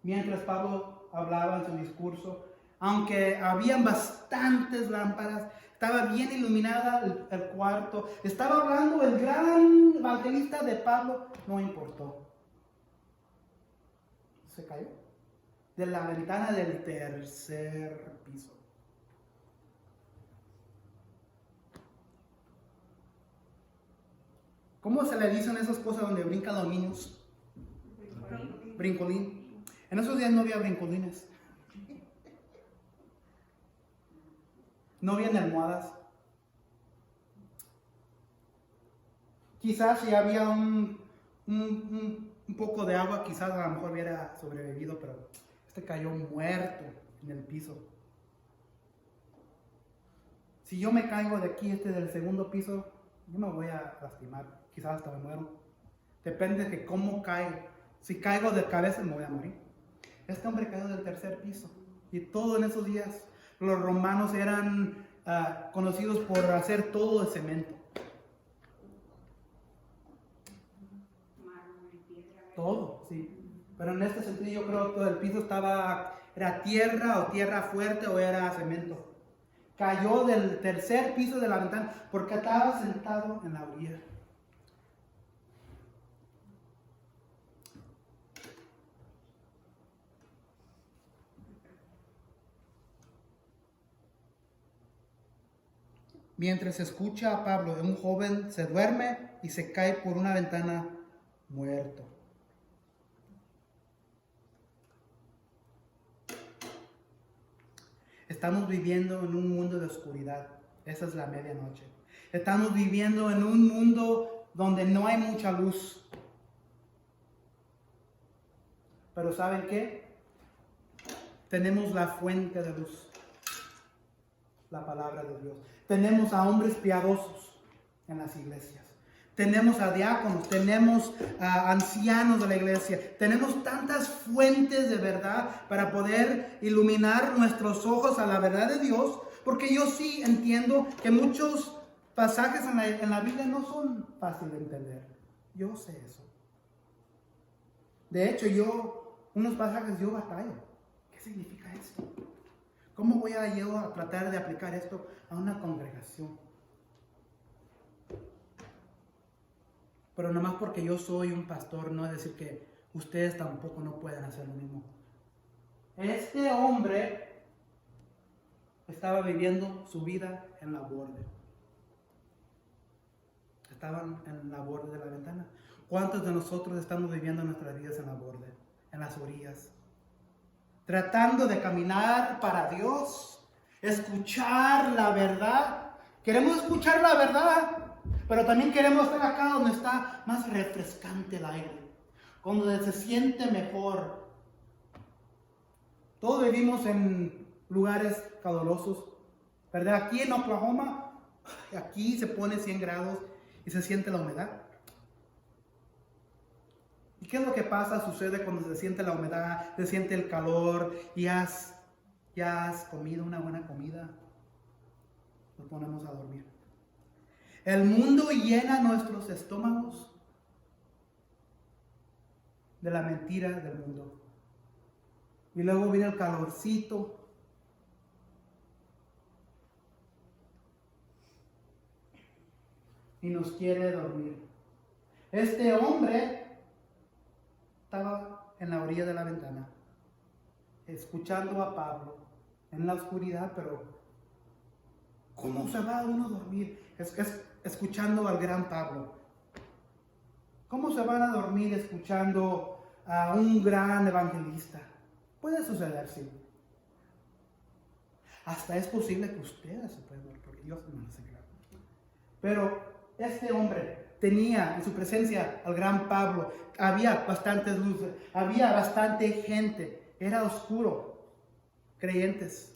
S1: mientras Pablo hablaba en su discurso, aunque habían bastantes lámparas, estaba bien iluminada el cuarto, estaba hablando el gran evangelista de Pablo, no importó. Se cayó de la ventana del tercer piso. ¿Cómo se le dicen esas cosas donde brincan los niños? Brincolín. En esos días no había brincolines. No había almohadas. Quizás si había un poco de agua, quizás a lo mejor hubiera sobrevivido, pero este cayó muerto en el piso. Si yo me caigo de aquí, del segundo piso, yo me voy a lastimar. Quizás hasta me muero. Depende de cómo caigo. Si caigo de cabeza, me voy a morir. Este hombre cayó del tercer piso. Y todo en esos días, los romanos eran conocidos por hacer todo de cemento. Todo, sí. Pero en este sentido yo creo que todo el piso era tierra o tierra fuerte o era cemento. Cayó del tercer piso de la ventana porque estaba sentado en la orilla. Mientras escucha a Pablo, un joven se duerme y se cae por una ventana muerto. Estamos viviendo en un mundo de oscuridad. Esa es la medianoche. Estamos viviendo en un mundo donde no hay mucha luz. Pero ¿saben qué? Tenemos la fuente de luz, la palabra de Dios. Tenemos a hombres piadosos en las iglesias. Tenemos a diáconos, tenemos a ancianos de la iglesia. Tenemos tantas fuentes de verdad para poder iluminar nuestros ojos a la verdad de Dios. Porque yo sí entiendo que muchos pasajes en la Biblia no son fáciles de entender. Yo sé eso. De hecho, unos pasajes yo batallo. ¿Qué significa esto? ¿Cómo voy yo a tratar de aplicar esto a una congregación? Pero nomás porque yo soy un pastor, no es decir que ustedes tampoco no pueden hacer lo mismo. Este hombre estaba viviendo su vida en la borde. Estaban en la borde de la ventana. ¿Cuántos de nosotros estamos viviendo nuestras vidas en la borde, en las orillas? Tratando de caminar para Dios, escuchar la verdad. Queremos escuchar la verdad, pero también queremos estar acá donde está más refrescante el aire, donde se siente mejor. Todos vivimos en lugares calurosos, ¿verdad? Aquí en Oklahoma, aquí se pone 100 grados y se siente la humedad. ¿Y qué es lo que pasa? Sucede cuando se siente la humedad, se siente el calor y ya has comido una buena comida. Nos ponemos a dormir. El mundo llena nuestros estómagos de la mentira del mundo. Y luego viene el calorcito. Y nos quiere dormir. Este hombre estaba en la orilla de la ventana, escuchando a Pablo en la oscuridad, pero ¿cómo se va uno a dormir? Escuchando al gran Pablo. ¿Cómo se van a dormir escuchando a un gran evangelista? Puede suceder, sí. Hasta es posible que ustedes se puedan dormir, porque yo no lo sé, claro. Pero este hombre tenía en su presencia al gran Pablo. Había bastantes luces, había bastante gente. Era oscuro. Creyentes,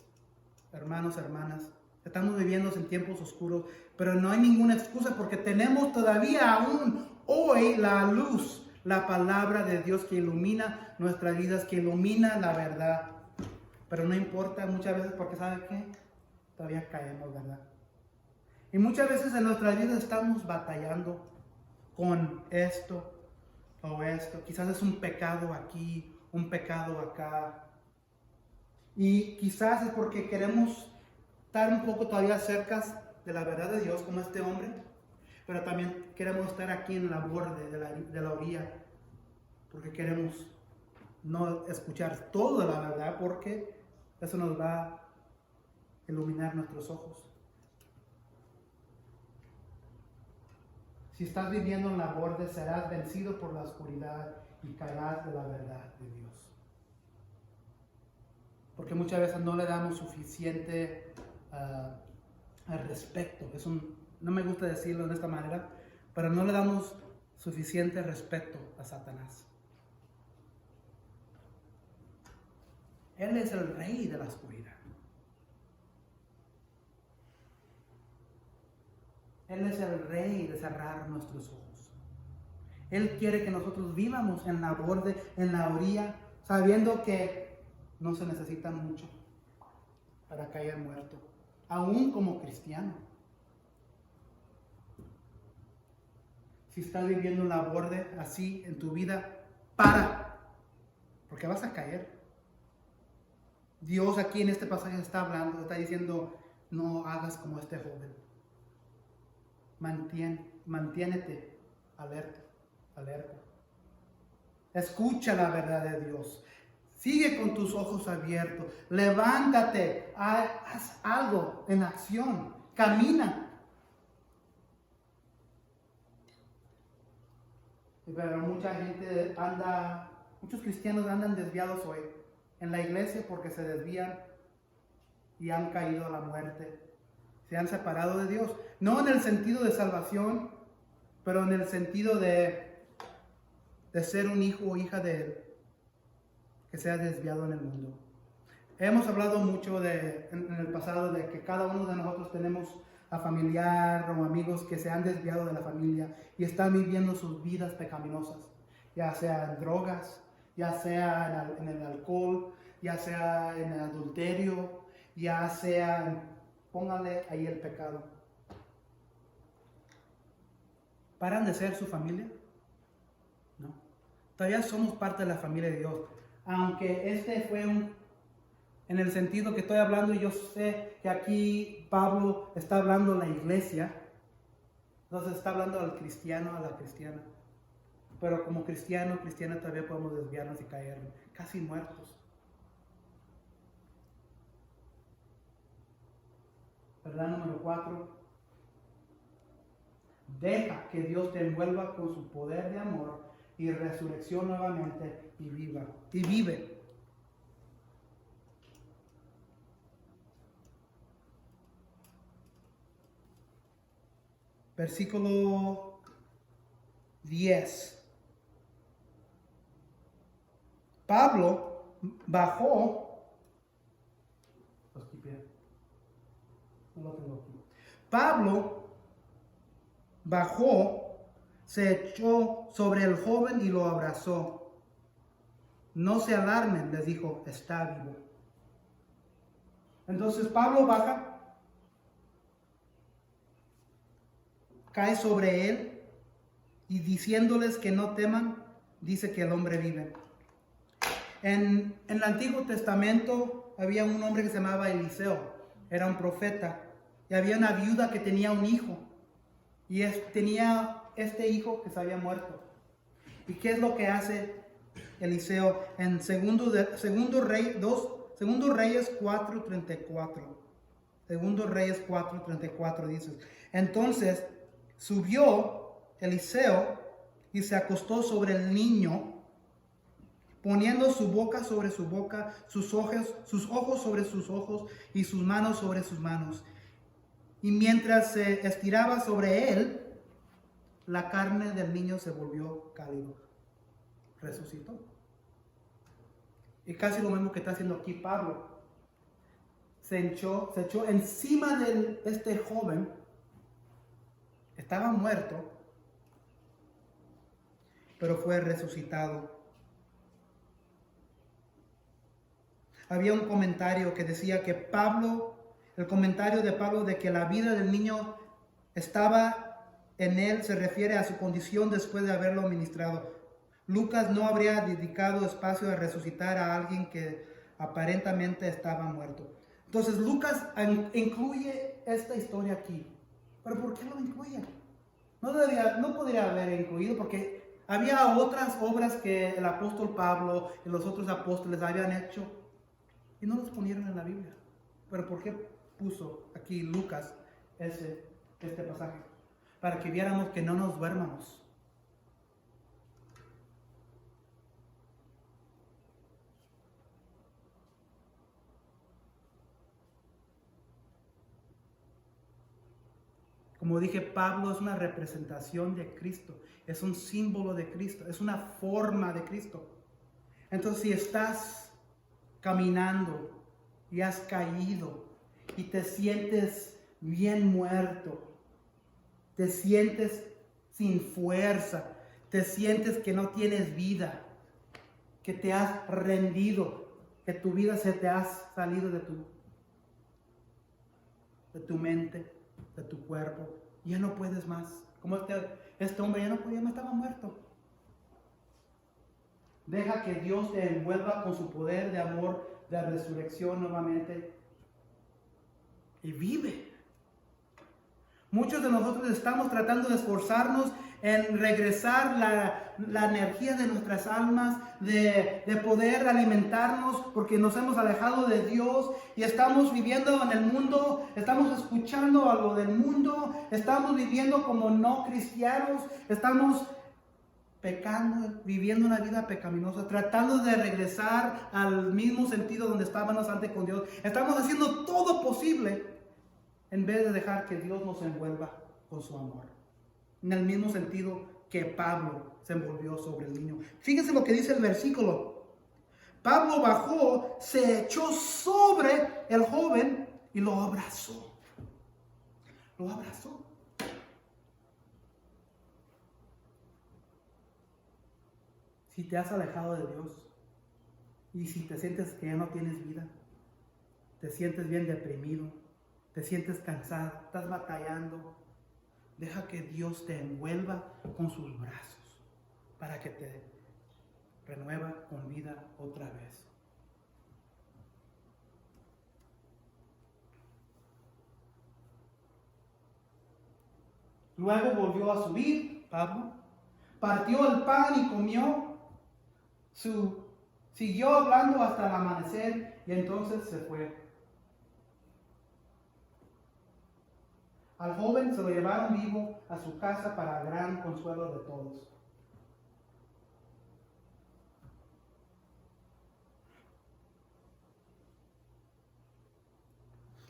S1: hermanos, hermanas, estamos viviendo en tiempos oscuros, pero no hay ninguna excusa porque tenemos todavía aún hoy la luz, la palabra de Dios que ilumina nuestras vidas, que ilumina la verdad. Pero no importa muchas veces porque ¿sabe qué? Todavía caemos, ¿verdad? Y muchas veces en nuestras vidas estamos batallando con esto o esto. Quizás es un pecado aquí, un pecado acá. Y quizás es porque queremos estar un poco todavía cerca de la verdad de Dios, como este hombre. Pero también queremos estar aquí en la borde de la orilla. Porque queremos no escuchar toda la verdad, porque eso nos va a iluminar nuestros ojos. Si estás viviendo en la borde, serás vencido por la oscuridad y caerás de la verdad de Dios. Porque muchas veces no le damos suficiente respeto. No me gusta decirlo de esta manera, pero no le damos suficiente respeto a Satanás. Él es el rey de la oscuridad. Él es el rey de cerrar nuestros ojos. Él quiere que nosotros vivamos en la borde, en la orilla, sabiendo que no se necesita mucho para caer muerto, aún como cristiano. Si estás viviendo en la borde así en tu vida, para, porque vas a caer. Dios aquí en este pasaje está hablando, está diciendo, no hagas como este joven. Mantiénete alerta. Escucha la verdad de Dios. Sigue con tus ojos abiertos. Levántate. Haz algo en acción. Camina. Pero muchos cristianos andan desviados hoy en la iglesia porque se desvían y han caído a la muerte. Se han separado de Dios. No en el sentido de salvación, pero en el sentido de ser un hijo o hija de Él, que se ha desviado en el mundo. Hemos hablado mucho en el pasado de que cada uno de nosotros tenemos a familiar o amigos que se han desviado de la familia y están viviendo sus vidas pecaminosas, ya sea en drogas, ya sea en el alcohol, ya sea en el adulterio, ya sea póngale ahí el pecado. ¿Paran de ser su familia? No. Todavía somos parte de la familia de Dios. Aunque este fue en el sentido que estoy hablando, y yo sé que aquí Pablo está hablando a la iglesia, entonces está hablando al cristiano, a la cristiana. Pero como cristiano, cristiana, todavía podemos desviarnos y caer casi muertos. ¿Verdad? Número 4. Deja que Dios te envuelva con su poder de amor y resurrección nuevamente y vive. Versículo 10. Pablo bajó. Pablo bajó, se echó sobre el joven y lo abrazó. No se alarmen, les dijo, está vivo. Entonces Pablo baja, cae sobre él y diciéndoles que no teman, dice que el hombre vive. En el Antiguo Testamento había un hombre que se llamaba Eliseo, era un profeta, y había una viuda que tenía un hijo, y tenía este hijo que se había muerto. ¿Y qué es lo que hace Eliseo? En Segundo Reyes 4:34. Segundo Reyes 4:34 dice: entonces subió Eliseo y se acostó sobre el niño, poniendo su boca sobre su boca, sus ojos sobre sus ojos y sus manos sobre sus manos. Y mientras se estiraba sobre él, la carne del niño se volvió cálido. Resucitó. Y casi lo mismo que está haciendo aquí Pablo. Se echó encima de este joven. Estaba muerto, pero fue resucitado. Había un comentario que decía que el comentario de Pablo de que la vida del niño estaba en él se refiere a su condición después de haberlo ministrado. Lucas no habría dedicado espacio a resucitar a alguien que aparentemente estaba muerto. Entonces Lucas incluye esta historia aquí. ¿Pero por qué lo incluye? No podría haber incluido porque había otras obras que el apóstol Pablo y los otros apóstoles habían hecho y no los ponieron en la Biblia. ¿Pero por qué puso aquí Lucas este pasaje? Para que viéramos que no nos duermamos. Como dije, Pablo es una representación de Cristo, es un símbolo de Cristo, es una forma de Cristo. Entonces, si estás caminando y has caído y te sientes bien muerto, te sientes sin fuerza, te sientes que no tienes vida, que te has rendido, que tu vida se te ha salido de tu mente, de tu cuerpo, ya no puedes más. Como este hombre ya no podía más, estaba muerto. Deja que Dios te envuelva con su poder de amor, de resurrección nuevamente y vive. Muchos de nosotros estamos tratando de esforzarnos en regresar la energía de nuestras almas, de poder alimentarnos, porque nos hemos alejado de Dios y estamos viviendo en el mundo, estamos escuchando algo del mundo, estamos viviendo como no cristianos, estamos pecando, viviendo una vida pecaminosa, tratando de regresar al mismo sentido donde estábamos antes con Dios. Estamos haciendo todo posible en vez de dejar que Dios nos envuelva con su amor. En el mismo sentido que Pablo se envolvió sobre el niño. Fíjense lo que dice el versículo. Pablo bajó, se echó sobre el joven y lo abrazó. Lo abrazó. Si te has alejado de Dios y si te sientes que ya no tienes vida, te sientes bien deprimido, te sientes cansado, estás batallando, deja que Dios te envuelva con sus brazos para que te renueva con vida otra vez. Luego volvió a subir, Pablo, partió el pan y comió. Siguió hablando hasta el amanecer y entonces se fue. Al joven se lo llevaron vivo a su casa para gran consuelo de todos.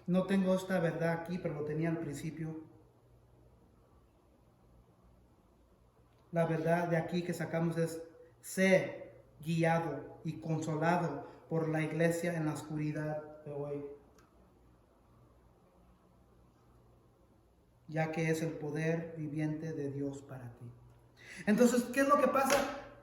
S1: No tengo esta verdad aquí, pero lo tenía al principio. La verdad de aquí que sacamos es: sé guiado y consolado por la iglesia en la oscuridad de hoy, ya que es el poder viviente de Dios para ti. Entonces, ¿qué es lo que pasa?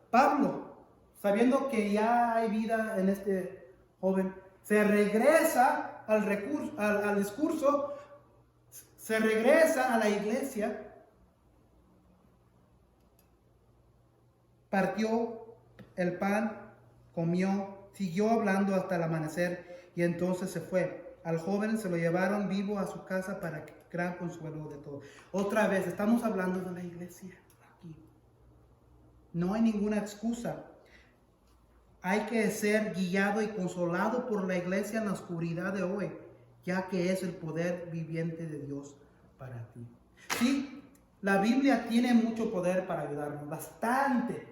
S1: Pablo, sabiendo que ya hay vida en este joven, se regresa al discurso, se regresa a la iglesia, partió el pan, comió, siguió hablando hasta el amanecer y entonces se fue. Al joven se lo llevaron vivo a su casa para gran consuelo de todo. Otra vez, estamos hablando de la iglesia aquí. No hay ninguna excusa. Hay que ser guiado y consolado por la iglesia en la oscuridad de hoy, ya que es el poder viviente de Dios para ti. Sí, la Biblia tiene mucho poder para ayudarnos, bastante.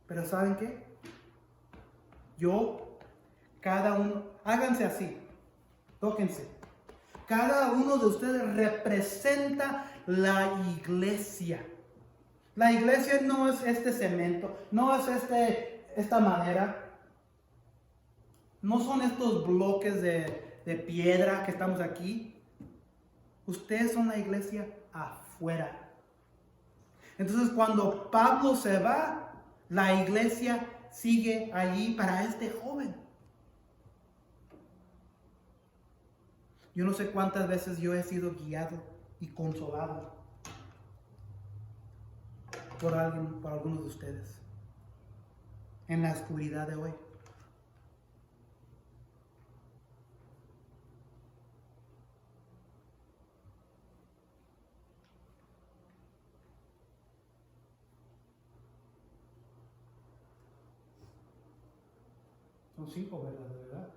S1: Pero ¿saben qué? Cada uno, háganse así, tóquense. Cada uno de ustedes representa la iglesia. La iglesia no es este cemento, no es esta madera, no son estos bloques de piedra que estamos aquí. Ustedes son la iglesia afuera. Entonces, cuando Pablo se va, la iglesia sigue allí para este joven. Yo no sé cuántas veces yo he sido guiado y consolado por algunos de ustedes en la oscuridad de hoy. Son 5 verdades, de verdad.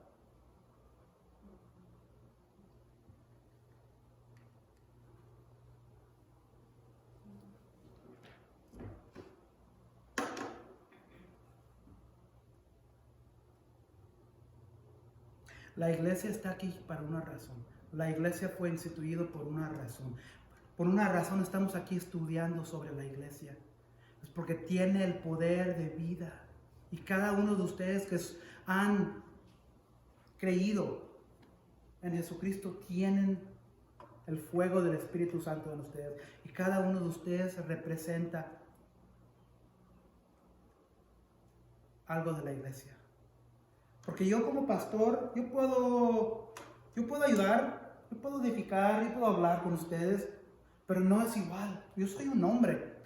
S1: La iglesia está aquí para una razón. La iglesia fue instituida por una razón. Por una razón estamos aquí estudiando sobre la iglesia. Es porque tiene el poder de vida. Y cada uno de ustedes que han creído en Jesucristo tienen el fuego del Espíritu Santo en ustedes. Y cada uno de ustedes representa algo de la iglesia. Porque yo como pastor, yo puedo ayudar, yo puedo edificar, yo puedo hablar con ustedes, pero no es igual. Yo soy un hombre.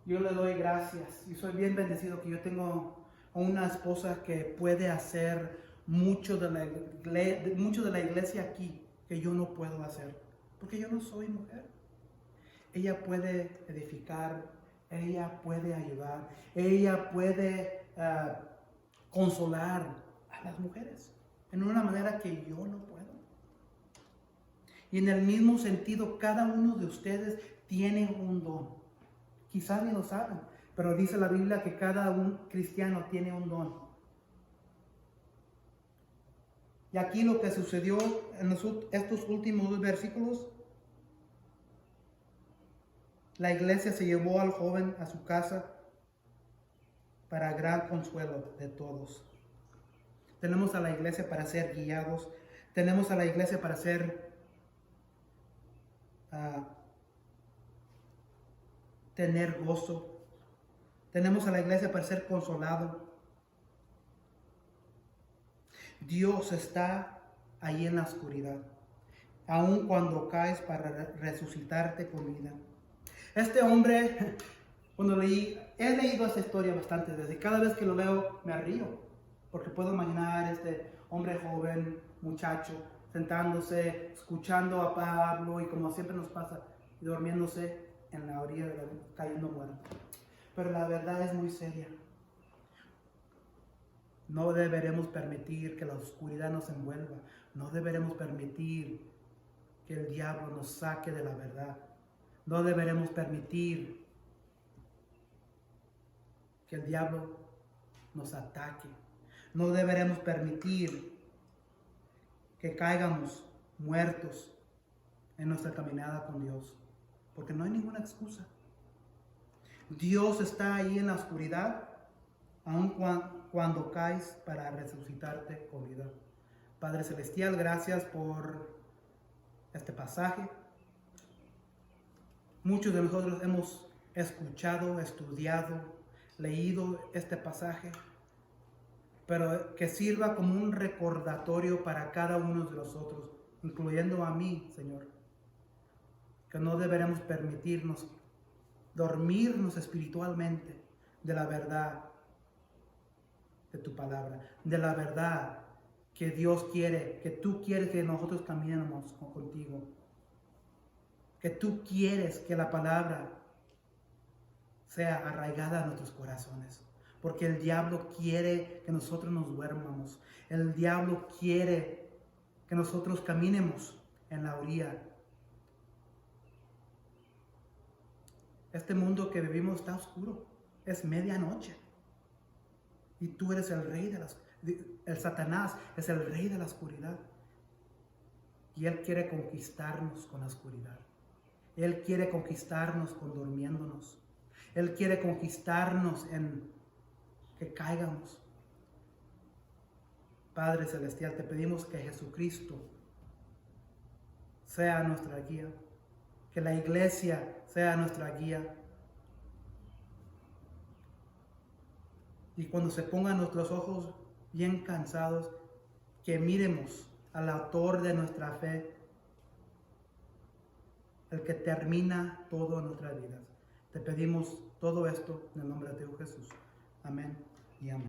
S1: Yo le doy gracias y soy bien bendecido que yo tengo una esposa que puede hacer mucho de la iglesia aquí que yo no puedo hacer, porque yo no soy mujer. Ella puede edificar, ella puede ayudar, ella puede consolar a las mujeres en una manera que yo no puedo. Y en el mismo sentido, cada uno de ustedes tiene un don Quizás ni lo saben, pero dice la Biblia que cada un cristiano tiene un don. Y aquí lo que sucedió en estos últimos 2 versículos, la iglesia se llevó al joven a su casa para gran consuelo de todos. Tenemos a la iglesia para ser guiados, tenemos a la iglesia para ser tener gozo. Tenemos a la iglesia para ser consolado. Dios está ahí en la oscuridad, aun cuando caes para resucitarte con vida. Este hombre, cuando he leído esta historia bastante veces, cada vez que lo leo me río, porque puedo imaginar este hombre joven, muchacho, sentándose, escuchando a Pablo y como siempre nos pasa, durmiéndose en la orilla de cayendo muerto. Pero la verdad es muy seria. No deberemos permitir que la oscuridad nos envuelva. No deberemos permitir que el diablo nos saque de la verdad. No deberemos permitir que el diablo nos ataque. No deberemos permitir que caigamos muertos en nuestra caminada con Dios, porque no hay ninguna excusa. Dios está ahí en la oscuridad, aun cuando caes para resucitarte con vida. Padre Celestial, gracias por este pasaje. Muchos de nosotros hemos escuchado, estudiado, leído este pasaje, pero que sirva como un recordatorio para cada uno de nosotros, incluyendo a mí, Señor, que no deberemos permitirnos dormirnos espiritualmente de la verdad de tu palabra, de la verdad que Dios quiere, que tú quieres que nosotros caminemos contigo, que tú quieres que la palabra sea arraigada a nuestros corazones, porque el diablo quiere que nosotros nos duermamos, el diablo quiere que nosotros caminemos en la orilla. Este mundo que vivimos está oscuro, es medianoche. Y tú eres el rey el Satanás es el rey de la oscuridad. Y él quiere conquistarnos con la oscuridad. Él quiere conquistarnos con durmiéndonos. Él quiere conquistarnos en que caigamos. Padre Celestial, te pedimos que Jesucristo sea nuestra guía, que la iglesia sea nuestra guía. Y cuando se pongan nuestros ojos bien cansados, que miremos al autor de nuestra fe, el que termina todo en nuestras vidas. Te pedimos todo esto en el nombre de Dios Jesús. Amén y amén.